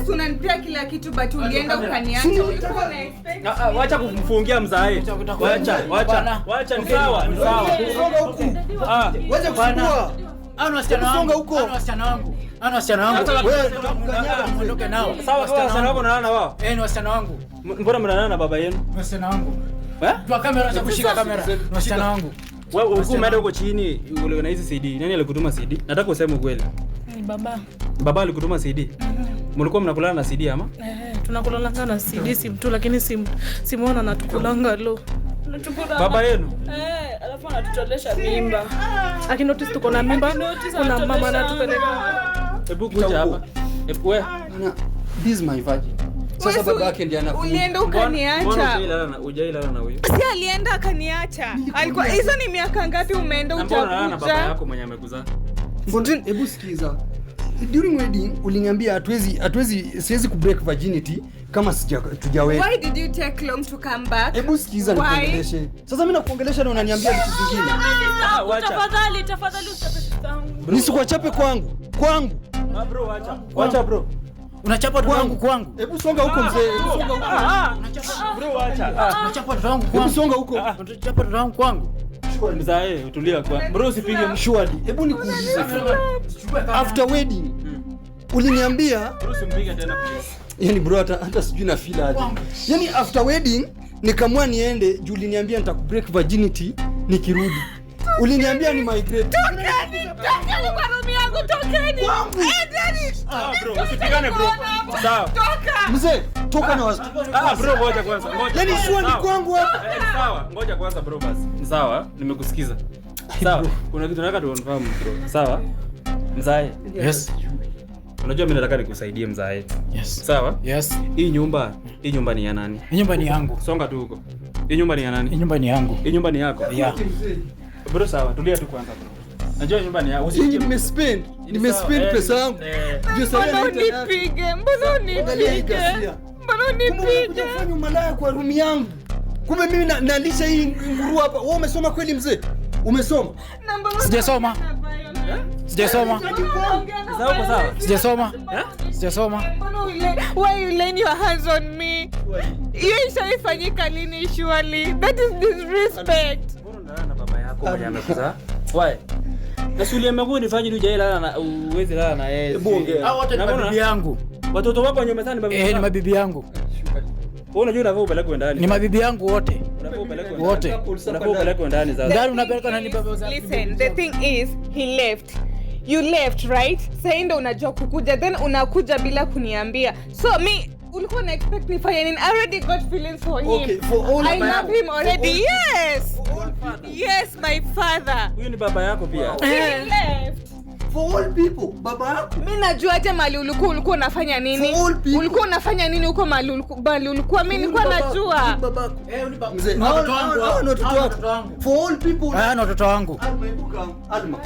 Unanipea kila kitu but ulienda ukaniacha. Wacha kumfungia mzae. Wacha ni sawa. Songa huku. Wacha kuchukua. Ana wasichana wangu. Wewe tunakukanyaga muondoke nao. Sawa, wasichana wako nalala wao. Ni wasichana wangu. Mbona mnalala na baba yenu? Wasichana wangu. Kwa kamera za kushika kamera. Wasichana wangu. Wewe uko umeenda huko chini ule na hizi CD. Nani alikutuma CD? Nataka useme ukweli. Ni baba. Baba alikutuma CD? Mlikuwa mnakulana na CD ama? Tunakulana na CD sim tu, lakini simuona na tukulanga lo. Baba yenu? Alafu anatutolesha mimba. Akinotice tuko na mimba, kuna mama anatupeleka. Hebu kuja hapa. Wewe. This is my virgin. Sasa baba yake ndiye anakuja. Ulienda ukaniacha. Hujailala na huyo. Si alienda akaniacha. Alikuwa hizo ni miaka ngapi umeenda utakuja? Mbona na baba yako mwenye amekuzaa? Hebu sikiza. During wedding uliniambia siwezi kubreak virginity kama tujaweka. Why did you take long to come back? Hebu sikiza nikuongeleshe. Sasa mimi nakuongelesha na unaniambia vitu vingine. Tafadhali usitape. Nisikuachape kwangu. Bro wacha bro. Unachapa watoto wangu kwangu. Hebu songa huko mzee. Bro wacha. Unachapa watoto wangu kwangu. Hebu songa huko. Unachapa watoto wangu kwangu. Mzae utulia kwa. Bro usipige mshwali. Hebu nikuulize. After wedding uliniambia bro usimpige tena please. Yaani bro hata sijui na feel aje. Yaani after wedding nikamwa niende juu uliniambia nitakubreak virginity nikirudi. Uliniambia ni migrate. Tokeni kwa room yangu, tokeni. Bro usipigane bro. Sawa. Toka. Mzee, toka na watu. Bro ngoja kwanza. Yaani sio ni kwangu hapa. Sawa, ngoja kwanza bro basi. Ni sawa, nimekusikiza. Sawa. Kuna kitu nataka tuonfahamu bro. Sawa? Mzae. Yes. Unajua mimi nataka nikusaidie mzae. Yes. Sawa? Yes. Hii nyumba ni ya nani? Hii nyumba ni yangu. Songa tu huko. Hii nyumba ni ya nani? Hii nyumba ni yangu. Hii nyumba ni yako? Yeah. Bro sawa, tulia tu kwanza bro. Najua nyumba ni yako. Hii nimespend pesa yangu. Ndio sasa Unipige. Mbona unipige? Unafanya malaya kwa room yangu. Kumbe mimi nalisha hii nguru hapa. Wewe umesoma kweli mzee? Umesoma? Sijasoma. Sawa kwa sawa. Sijasoma. Why you laying your hands on me? Hiyo ishaifanyika lini surely? That is disrespect. Mbona na baba yako mwenye amekuzaa? Why? Nasuli amekuwa nifanye uje lala na uweze lala na yeye. Hao wote ni mabibi yangu. Watoto wako wenye umezaa ni mabibi yangu. Ni mabibi yangu. Wewe unajua unavyo upeleke ndani. Ni mabibi yangu wote. Wote. Unavyo upeleke ndani sasa. Ndani unapeleka nani baba zangu? Listen, the thing is he left. You left, right? Sasa ndio unajua kukuja then unakuja bila kuniambia. So me ulikuwa na expect nifanye nini? I already got feelings for him. Okay, for all I love him already. Yes, my father. Huyu ni baba yako pia. He left. For all people, baba yako. Mimi najua aje mali ulikuwa unafanya nini? Ulikuwa unafanya nini huko mali ulikuwa mimi nilikuwa najua. Baba yako. Mzee, na watoto wangu. For all people. Na watoto wangu. Alma.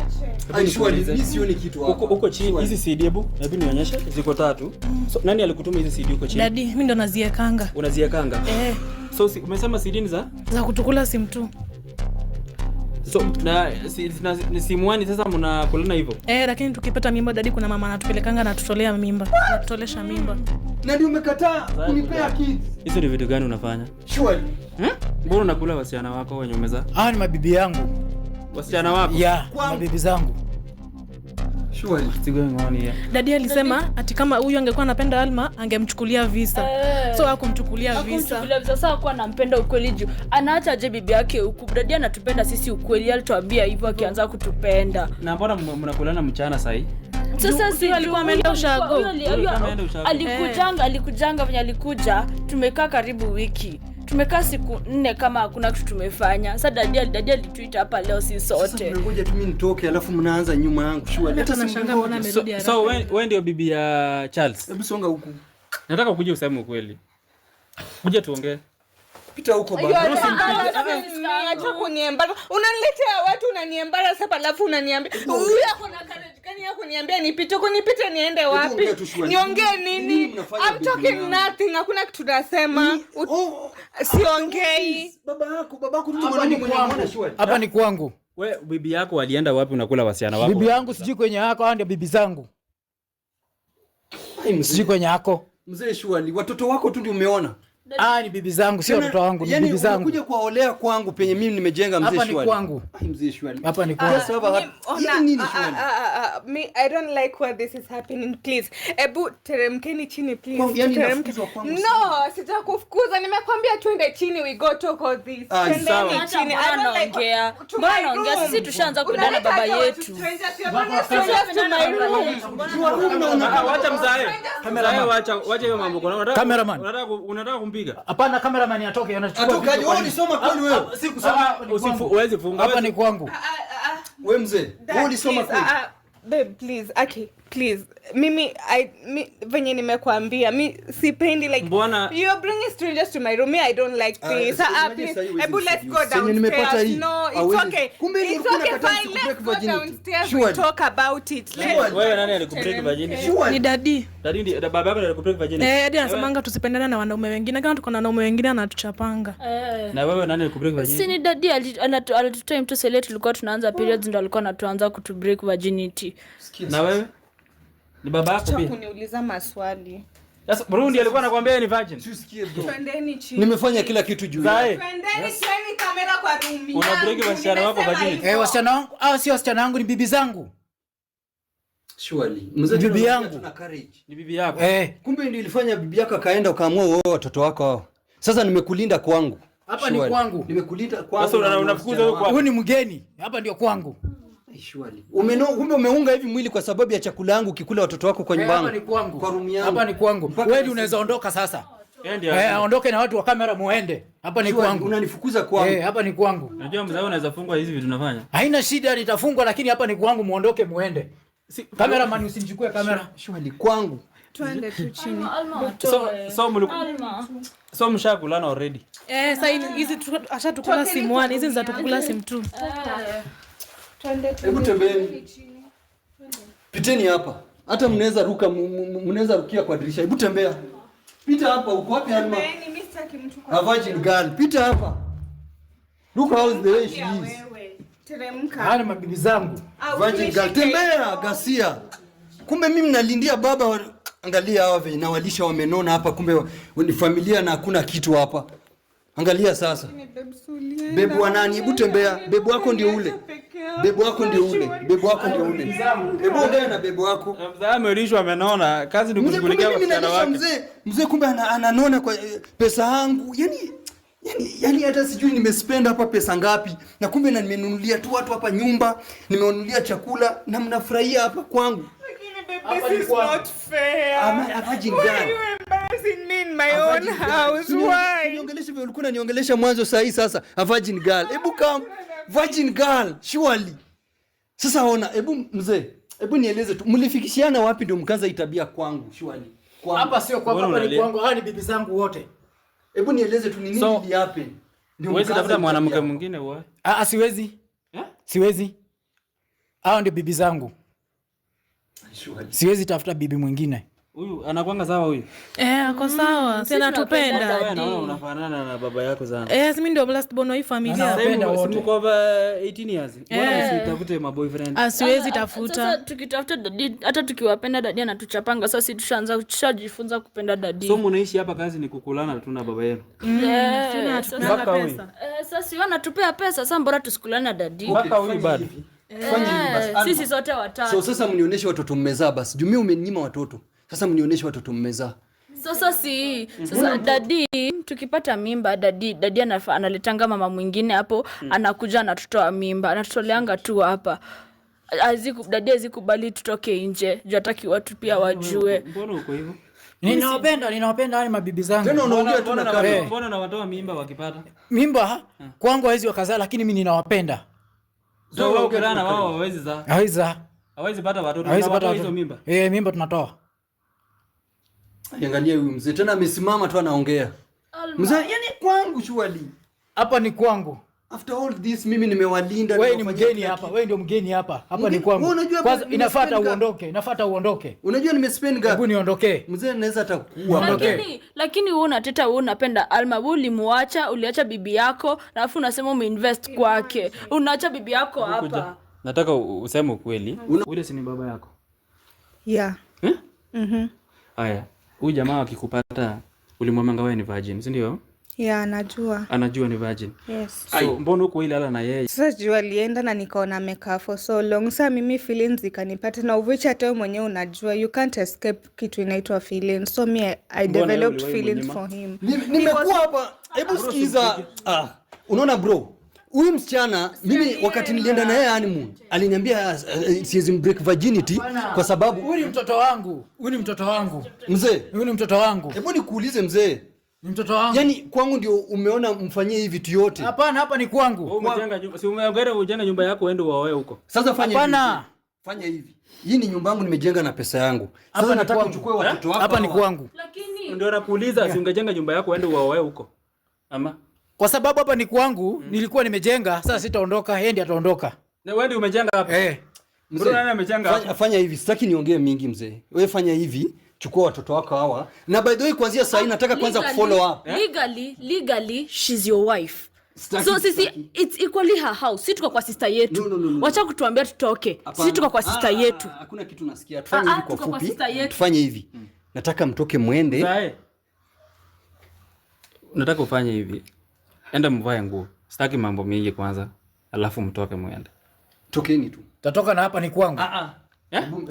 Mimi sioni kitu hapo. Huko chini hizi CD hebu nionyeshe ziko 3. So nani alikutuma hizi CD huko chini? Daddy, mimi ndo naziekanga. Unaziekanga? So umesema CD ni za kutukula simu tu. So na simuani sasa mnakulana hivyo? Lakini tukipata mimba daddy kuna mama anatupelekanga na tutolea mimba. Anatutolesha mimba. Na ndio umekataa kunipea kids. Hizo ni vitu gani unafanya? Surely. Mbona unakula wasichana wako wenye umezaa? Ni mabibi yangu. Wasichana wako? Yeah, mabibi zangu. Surely. Daddy alisema ati kama huyu angekuwa anapenda Alma angemchukulia visa. So hakumchukulia visa. Sasa kwa anampenda ukweli juu. Anaacha aje bibi yake huku. Daddy anatupenda sisi ukweli, alituambia hivyo akianza kutupenda. Na mbona mnakulana mchana sasa hii? Sasa si alikuwa ameenda ushago. Alikujanga venye alikuja, tumekaa karibu wiki. Tumekaa siku 4 kama hakuna kitu tumefanya. Sasa daddy alituita hapa leo si sote. Sasa tunangoja tu mimi nitoke alafu mnaanza nyuma yangu. Surely. Hata nashangaa mbona amerudi haraka. So wewe ndio bibi ya Charles? Hebu songa huku. Nataka ukuje useme ukweli. Kuja tuongee. Pita huko baba. Acha kuniembara. Unaniletea watu unaniembara sasa alafu unaniambia huyu ako na courage gani ya kuniambia nipite niende wapi? Niongee nini? I'm talking nothing. Hakuna kitu nasema. Siongei. Baba yako tu mwanangu surely. Hapa ni kwangu. Wewe bibi yako alienda wapi unakula wasichana wako? Bibi yangu sijui kwenye yako, hao ndio bibi zangu. Sijui kwenye yako. Mzee Shwali, watoto wako tu ndio umeona. Ni bibi zangu, sio watoto wangu, ni bibi zangu. Unakuja kuwaolea kwangu penye mimi nimejenga mzee Shwali. Hapa ni kwangu. Mzee Shwali. Hapa ni kwangu. Me, I don't like what this is happening, please. Ebu teremkeni chini, please. No, sitakufukuza. Nimekwambia twende chini, we go talk all this. Twendeni chini. I don't like Mbona sisi tushaanza kudana baba yetu. Wacha mzae. Wacha hiyo mambo. Cameraman. Unataka kumpiga? Hapana, cameraman atoke, anachukua. Atokaje? Wewe ulisoma kwani wewe? Sikusoma. Usiwezi funga. Hapa ni kwangu. Wewe mzee, wewe ulisoma kwani? Babe, please, okay, please. Mimi venye nimekuambia, sipendi like Mbona you are bringing strangers to my room. Me, I don't like this. Please. Ebu, let's go downstairs. No, it's okay. It's okay, fine. Let's go downstairs. We talk about it. Wewe nani alikubreak virginity? Ni daddy. Daddy ndiye baba yako alikubreak virginity. Daddy anasemanga tusipendane na wanaume wengine. Kama tuko na wanaume wengine anatuchapanga. Na wewe nani alikubreak virginity? Si ni daddy alitutime tu sele tulikuwa tunaanza periods ndio alikuwa anatuanza kutubreak virginity. Na wewe? Ni baba yako pia. Kuniuliza maswali. Sasa Burundi alikuwa anakuambia ni virgin. Usikie bro. Twendeni chini. Nimefanya kila kitu juu. Twendeni chini, kamera kwa room yangu. Una break wasichana wako virginity. Wasichana wangu, si wasichana wangu, ni bibi zangu. Surely. Mzee bibi yangu. Ni bibi yako. Kumbe ndio ilifanya bibi yako akaenda ukaamua wewe watoto wako hao. Sasa nimekulinda kwangu. Hapa ni kwangu. Nimekulinda kwangu. Sasa unafukuza huko. Huyu ni mgeni. Hapa ndio kwangu. Surely. Kumbe umeunga hivi mwili kwa sababu ya chakula yangu ukikula watoto wako kwa nyumba yangu. Hapa ni kwangu. Kwa room yangu. Hapa ni kwangu. Wewe unaweza ondoka sasa. Ondoke na watu wa kamera muende. Hapa ni kwangu. Unanifukuza kwangu. Hapa ni kwangu. Unajua mzee unaweza fungwa hizi vitu tunafanya. Haina shida, nitafungwa lakini hapa ni kwangu, muondoke muende. Cameraman usinichukue kamera. Surely kwangu. Twende tu chini. So mshakulana already. Sasa hizi ashatukula simu 1, hizi za tukula simu 2. Hebu tembeeni. Piteni hapa. Hata mnaweza ruka, mnaweza rukia kwa dirisha. Hebu tembea. Pita hapa, uko wapi Alma? Mimi sitaki mtu kwa. A virgin girl. Pita hapa. Look how the way she is. Teremka. Hana mabibi zangu. Virgin girl. Tembea, Gasia. Kumbe mimi nalindia baba. Angalia hawa venye nawalisha wamenona hapa, kumbe ni familia na hakuna kitu hapa. Angalia sasa. Bebu wa nani? Hebu tembea. Bebu wako ndio ule. Bebu wako ndio ule. Bebu wako ndio ule. Hebu ongea na bebu wako. Mzee amelishwa amenona. Kazi ni kushughulikia wasichana wake. Mzee kumbe ananona kwa pesa yangu. Yaani hata sijui nimespenda hapa pesa ngapi. Na kumbe na nimenunulia tu watu hapa nyumba, nimewanunulia chakula na mnafurahia hapa kwangu. This is not fair. A virgin girl. Why are you embarrassing me in my own house? Why? Niongeleshe vile ulikuwa unaniongelesha mwanzo saa hii sasa. A virgin girl. Hebu come. Virgin girl. Surely. Sasa ona, hebu mzee, hebu nieleze tu. Mlifikishiana wapi ndio mkaanza itabia kwangu? Surely. Hapa sio kwangu, hapa ni kwangu. Hawa ni bibi zangu wote. Hebu nieleze tu ni nini ili happen. Ndio wewe tafuta mwanamke mwingine wewe. Siwezi. Siwezi. Hao ndio bibi zangu. Siwezi tafuta bibi mwingine. Huyu anakuanga sawa huyu? Ako sawa. Si anatupenda. Wewe naona unafanana na baba yako sana. Mimi ndio last born wa hii familia. Anapenda wote. Mko over 18 years. Bora usitafute maboyfriend. Siwezi tafuta. Sasa tukitafuta dadi, hata tukiwapenda dadi anatuchapanga. Sasa sisi tushajifunza kupenda dadi. So mnaishi hapa, kazi ni kukulana tu na baba yenu. Mpaka pesa. Sasa si wanatupea pesa, sasa mbona tusikulana dadi? Mpaka huyu bado. Sisi sote watatu. So sasa mnionyeshe watoto mmezaa basi. Jumia umenyima watoto. Sasa mnionyeshe watoto mmezaa. Sasa dadi tukipata mimba dadi analetanga mama mwingine hapo, anakuja anatutoa mimba, anatutoleanga tu hapa. Dadi azikubali tutoke nje. Juu hataki watu pia wajue. Mbona uko hivyo? Ninawapenda wale mabibi zangu. Tena unaongea tu na kare. Mbona na watoa mimba wakipata? Mimba kwangu hawezi wakazaa, lakini mimi ninawapenda. So wao kirana wao hawezi za. Hawezi pata watoto. Hawezi pata hizo mimba. Mimba tunatoa. Angalia huyu mzee tena amesimama tu anaongea. Mzee yani kwangu surely. Hapa ni kwangu. After all this mimi nimewalinda. Wewe ni mgeni hapa. Wewe ndio mgeni hapa. Hapa ni kwangu. Kwanza inafuata uondoke. Unajua nimespend ngapi? Hebu niondokee. Mzee anaweza atakuwa. Lakini wewe unateta, wewe unapenda Alma, wewe ulimuacha, uliacha bibi yako, alafu unasema umeinvest kwake. Unaacha bibi yako hapa. Nataka useme ukweli. Ule si ni baba yako? Yeah. Haya, huyu jamaa akikupata ulimwambia wewe ni virgin, si ndio? Yeah, anajua. Anajua ni virgin. Yes. So mbona uko ile ala na yeye? Sasa jua alienda na nikaona amekaa for so long. Sasa mimi feelings zikanipata na uvicha hata wewe mwenyewe unajua you can't escape kitu inaitwa feelings. So me I developed feelings for him. Nimekuwa hapa. Hebu sikiza. Unaona bro? Huyu msichana mimi wakati nilienda na yeye honeymoon aliniambia siwezi break virginity kwa sababu huyu ni mtoto wangu. Huyu ni mtoto wangu. Mzee, huyu ni mtoto wangu. Hebu nikuulize mzee. Ni mtoto wangu. Yaani kwangu ndio umeona mfanyie hivi vitu yote. Hapana, hapa ni kwangu. Wewe umejenga nyumba, si umeangalia ujenga nyumba yako uende uoe huko. Sasa fanya hivi. Hapana. Fanya hivi. Hii ni nyumba yangu nimejenga na pesa yangu. Sasa nataka uchukue watoto wako. Hapa ni kwangu. Lakini ndio nakuuliza, si ungejenga nyumba yako uende uoe huko. Ama kwa sababu hapa ni kwangu, nilikuwa nimejenga, sasa sitaondoka, yeye ndiye ataondoka. na wewe ndio umejenga hapa. Mbona nani amejenga hapa? Fanya hivi, sitaki niongee mingi mzee. Wewe fanya hivi, chukua watoto wako hawa. Na by the way kuanzia sasa nataka kwanza kufollow up. Legally she's your wife. So sisi it's equally her house. Sisi tuko kwa sister yetu. No. Wacha kutuambia tutoke. Sisi tuko kwa sister yetu. Hakuna kitu nasikia. Tufanye hivi kwa fupi. Tufanye hivi. Nataka mtoke muende. Sasa nataka ufanye hivi. Enda mvae nguo. Sitaki mambo mengi kwanza. Alafu mtoke muende. Tokeni tu. Tatoka na hapa ni kwangu.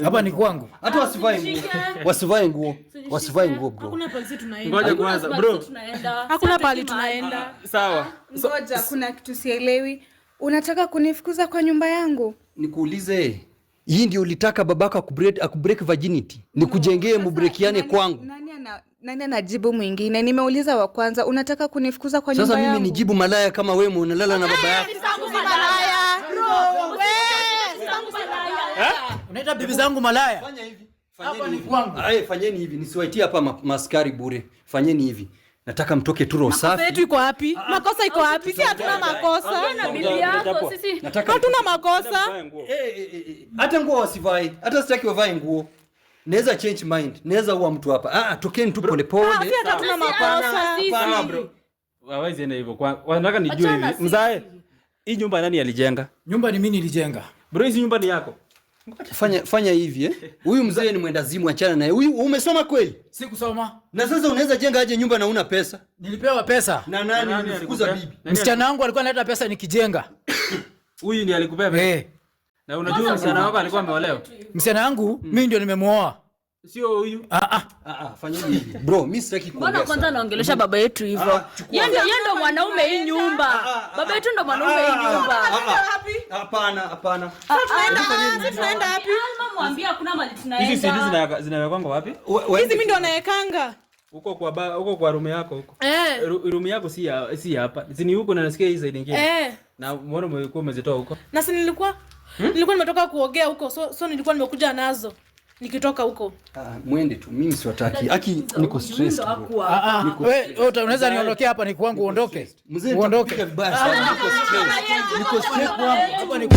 Hapa ni kwangu. Hata wasivae nguo. Wasivae nguo. Wasivae nguo bro. Hakuna pale tunaenda. Ngoja kwanza bro. Hakuna pale tunaenda. Sawa. Ngoja, kuna kitu sielewi. Unataka kunifukuza kwa nyumba yangu? Nikuulize. Hii ndio ulitaka babaka akubreak virginity. Nikujengee mubrekiane kwangu. Nani anajibu mwingine? Nimeuliza wa kwanza, unataka kunifukuza kwa nyumba yangu? Sasa mimi nijibu malaya kama wewe unalala na baba yako? Unaita bibi zangu malaya? Fanya hivi. Hapa ni kwangu. Fanyeni hivi, nisiwaitie hapa maskari bure. Fanyeni hivi. Nataka mtoke tu roho safi. Makosa yetu iko wapi? Makosa iko wapi? Si hatuna makosa. Na bibi yako sisi. Hatuna makosa. Hata nguo wasivae. Hata sitaki wavae nguo. Naweza change mind. Naweza uwa mtu hapa. Tokeni tu pole pole. Si hatuna makosa. Hapana bro. Hawezi enda hivyo. Wanataka nijue hivi. Mzae. Hii nyumba nani alijenga? Nyumba ni mimi nilijenga. Bro, hii nyumba ni yako. Fanya hivi Huyu mzee ni mwendazimu, achana naye. Huyu umesoma kweli? Sikusoma. Na sasa unaweza jenga aje nyumba na una pesa? Nilipewa pesa. Na nani alifukuza bibi? Msichana wangu alikuwa analeta pesa nikijenga. Huyu ndiye alikupea pesa. Na unajua msichana wako alikuwa ameolewa? Msichana wangu mimi ndio nimemuoa. Sio huyu. Fanyeni hivi. Bro, mimi sitaki kuongea. Mbona kwanza naongelesha baba yetu hivyo? Yeye ndo mwanaume hii nyumba. Baba yetu ndo mwanaume hii nyumba. Hapana. Tunaenda wapi? Alma mwambie hakuna mali tunaenda. Hizi CD zinawekwa wapi? Hizi mimi ndo naekanga. Huko kwa room yako huko. Room yako si hapa. Zini huko na nasikia hii side nyingine. Na mbona umekuwa umezitoa huko? Na si nilikuwa nimetoka kuogea huko. So nilikuwa nimekuja nazo. Nikitoka huko. Mwende tu, mimi siwataki. Aki niko stressed. Wewe unaweza niondokea hapa ni kwangu uondoke. Mzee uondoke. Niko stressed. Hapa ni